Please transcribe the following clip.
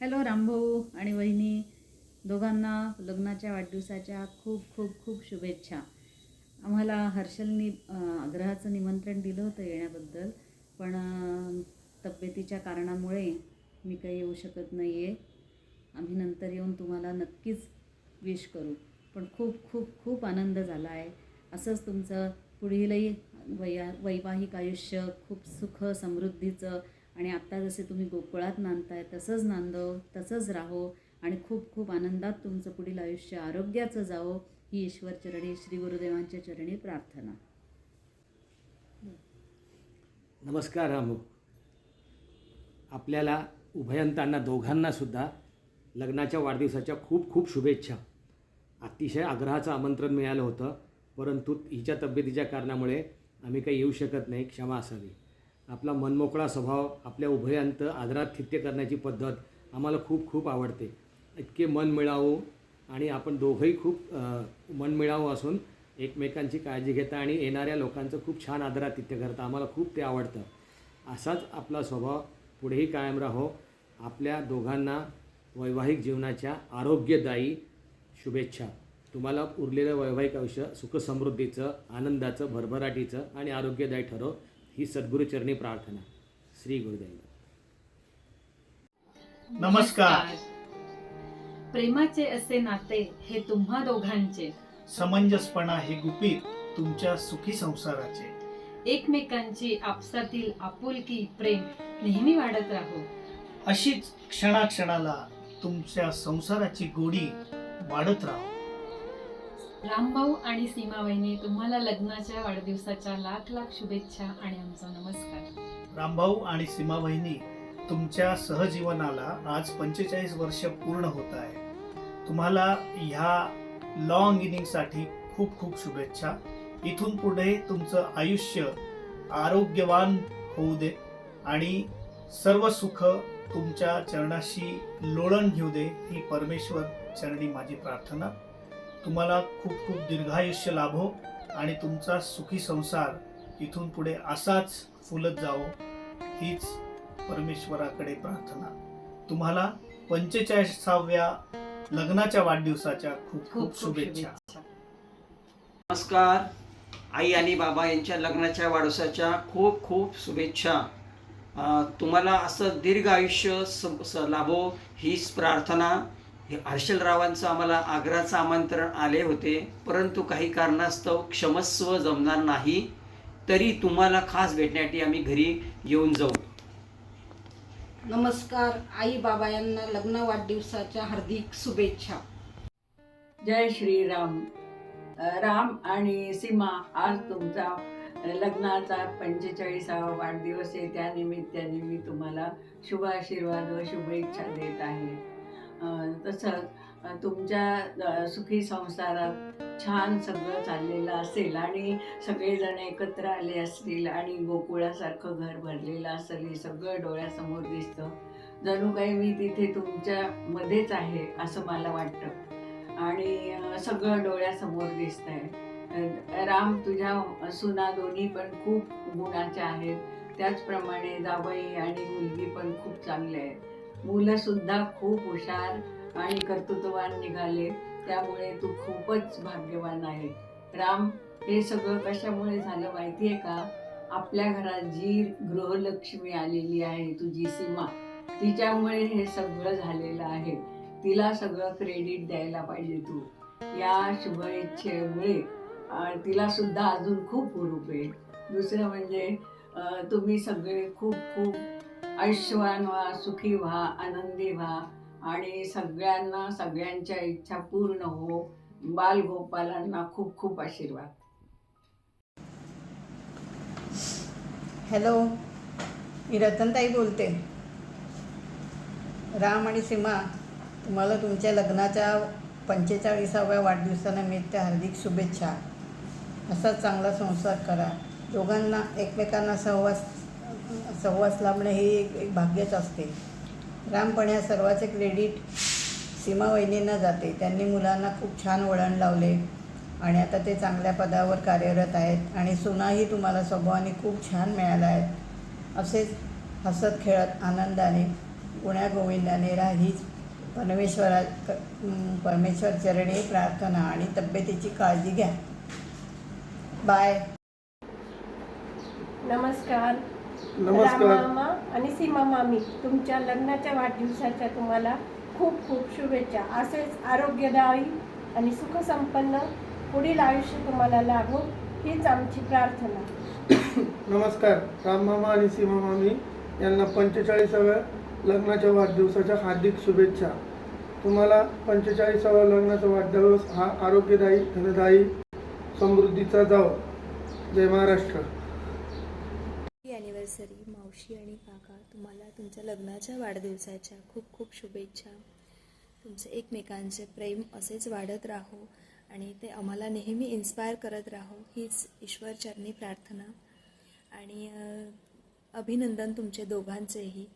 Hello Rambhau आणि वहिनी दोघांना लग्नाच्या वाढदिवसाच्या खूप खूप खूप शुभेच्छा. आम्हाला हर्षलनी आग्रहाचं निमंत्रण दिलं होतं येण्याबद्दल, पण तब्येतीच्या कारणामुळे मी काही येऊ शकत नाही आहे. आम्ही नंतर येऊन तुम्हाला नक्कीच विश करू. पण खूप खूप खूप आनंद झाला आहे. असंच तुमचं पुढीलही वैवाहिक आयुष्य खूप सुख समृद्धीचं आणि आत्ता जसे तुम्ही गोकुळात नांदताय तसंच नांदो, तसंच राहो आणि खूप खूप आनंदात तुमचं पुढील आयुष्य आरोग्याचं जावो ही ईश्वरचरणी श्री गुरुदेवांच्या चरणी प्रार्थना. नमस्कार रामू. आपल्याला उभयंतांना दोघांनासुद्धा लग्नाच्या वाढदिवसाच्या खूप खूप शुभेच्छा. अतिशय आग्रहाचं आमंत्रण मिळालं होतं, परंतु हिच्या तब्येतीच्या कारणामुळे आम्ही काही येऊ शकत नाही, क्षमा असावी. आपला मनमोकळा स्वभाव, आपल्या उभयंत आदरातिथ्य करण्याची पद्धत आम्हाला खूप खूप आवडते. इतके मन मिळावू आणि आपण दोघंही खूप मनमिळावू असून एकमेकांची काळजी घेता आणि येणाऱ्या लोकांचं खूप छान आदरातिथ्य करता. आम्हाला खूप ते आवडतं. असाच आपला स्वभाव पुढेही कायम राहो. आपल्या दोघांना वैवाहिक जीवनाच्या आरोग्यदायी शुभेच्छा. तुम्हाला उरलेलं वैवाहिक आयुष्य सुखसमृद्धीचं, आनंदाचं, भरभराटीचं आणि आरोग्यदायी ठरो ही सद्गुरुचरणी प्रार्थना. श्री गुरुदेव. नमस्कार. प्रेमाचे असे नाते हे तुम्हा दोघांचे, समंजसपणा हे गुपित तुमच्या सुखी संसाराचे. एकमेकांची आपसातील आपुलकी प्रेम नेहमी वाढत राहो. अशीच क्षणाक्षणाला तुमच्या संसाराची गोडी वाढत राहो. रामभाऊ आणि सीमावहिनी तुम्हाला लग्नाच्या वाढदिवसाच्या लाख लाख शुभेच्छा आणि आमचा नमस्कार. रामभाऊ आणि सीमा वहिनी, तुमच्या सहजीवनाला आज 45 वर्ष पूर्ण होत आहे. तुम्हाला ह्या लॉंग इनिंगसाठी खूप खूप शुभेच्छा. इथून पुढे तुमचं आयुष्य आरोग्यवान होऊ दे आणि सर्व सुख तुमच्या चरणाशी लोळण घेऊ दे ही परमेश्वर चरणी माझी प्रार्थना. तुम्हाला खूप खूप दीर्घायुष्य लाभो आणि तुमचा सुखी संसार इथून पुढे असाच फुलत जावो हीच परमेश्वराकडे प्रार्थना. तुम्हाला 45व्या लग्नाच्या वाढदिवसाच्या खूप खूप शुभेच्छा. नमस्कार. आई आणि बाबा यांच्या लग्नाच्या वाढदिवसाच्या खूप खूप शुभेच्छा. तुम्हाला असं दीर्घ आयुष्य लाभो हीच प्रार्थना. हे हर्षलरावांचं आम्हाला आग्रहाचं आमंत्रण आले होते, परंतु काही कारणास्तव क्षमस्व जमणार नाही. तरी तुम्हाला खास भेटण्यासाठी आम्ही घरी येऊन जाऊ. नमस्कार. आई बाबा यांना लग्न वाढदिवसाच्या हार्दिक शुभेच्छा. जय श्रीराम. राम आणि सीमा, आज तुमचा लग्नाचा 45वा वाढदिवस आहे. त्यानिमित्ताने मी तुम्हाला शुभ आशीर्वाद व शुभेच्छा देत आहे. तसंच तुमच्या सुखी संसारात छान सगळं चाललेलं असेल आणि सगळेजण एकत्र आले असतील आणि गोकुळासारखं घर भरलेलं असेल. हे सगळं डोळ्यासमोर दिसतं. जणू काही मी तिथे तुमच्या मध्येच आहे असं मला वाटतं आणि सगळं डोळ्यासमोर दिसतंय. राम, तुझ्या सुना दोन्ही पण खूप गुणाच्या आहेत. त्याचप्रमाणे जावई आणि मुलगी पण खूप चांगले आहेत. मुलंसुद्धा खूप हुशार आणि कर्तृत्ववान निघाले. त्यामुळे तू खूपच भाग्यवान आहे. राम, हे सगळं कशामुळे झालं माहिती आहे का? आपल्या घरात जी गृहलक्ष्मी आलेली आहे तुझी सीमा, तिच्यामुळे हे सगळं झालेलं आहे. तिला सगळं क्रेडिट द्यायला पाहिजे तू. या शुभ इच्छेमुळे तिला सुद्धा अजून खूप हुरूप आहे. दुसरं म्हणजे तुम्ही सगळे खूप खूप आयुष्यवान व्हा, सुखी व्हा, आनंदी व्हा आणि सगळ्यांना सगळ्यांच्या इच्छा पूर्ण हो. बालगोपालांना खूप खूप आशीर्वाद. हॅलो, मी रतनताई बोलते. राम आणि सीमा, तुम्हाला तुमच्या लग्नाच्या 45व्या वाढदिवसानिमित्त हार्दिक शुभेच्छा. असाच चांगला संसार करा. दोघांना एकमेकांना सहवास लाभणं हे एक भाग्यच असते. राम, पण या सर्वाचे क्रेडिट सीमा वहिनींना जाते. त्यांनी मुलांना खूप छान वळण लावले आणि आता ते चांगल्या पदावर कार्यरत आहेत आणि सुनाही तुम्हाला स्वभावाने खूप छान मिळाल्या आहेत. असेच हसत खेळत आनंदाने गुण्या गोविंदाने राहीच. परमेश्वर चरणी प्रार्थना आणि तब्येतीची काळजी घ्या. बाय. नमस्कार. नमस्कार. राम मामा आणि सीमा मामी, तुमच्या लग्नाच्या वाढदिवसाच्या तुम्हाला खूप खूप शुभेच्छा. असेच आरोग्यदायी आणि सुखसंपन्न पुढील आयुष्य तुम्हाला लाभो हीच आमची प्रार्थना. नमस्कार. राममामा आणि सीमा मामी यांना 45व्या लग्नाच्या वाढदिवसाच्या हार्दिक शुभेच्छा. तुम्हाला 45व्या लग्नाचा वाढदिवस हा आरोग्यदायी, धनदायी, समृद्धीचा जावो. जय महाराष्ट्र. ॲनिव्हर्सरी मावशी आणि काका, तुम्हाला तुमच्या लग्नाच्या वाढदिवसाच्या खूप खूप शुभेच्छा. तुमचे एकमेकांचे प्रेम असेच वाढत राहो आणि ते आम्हाला नेहमी इन्स्पायर करत राहो हीच ईश्वरचरणी प्रार्थना. आणि अभिनंदन तुमचे दोघांचेही.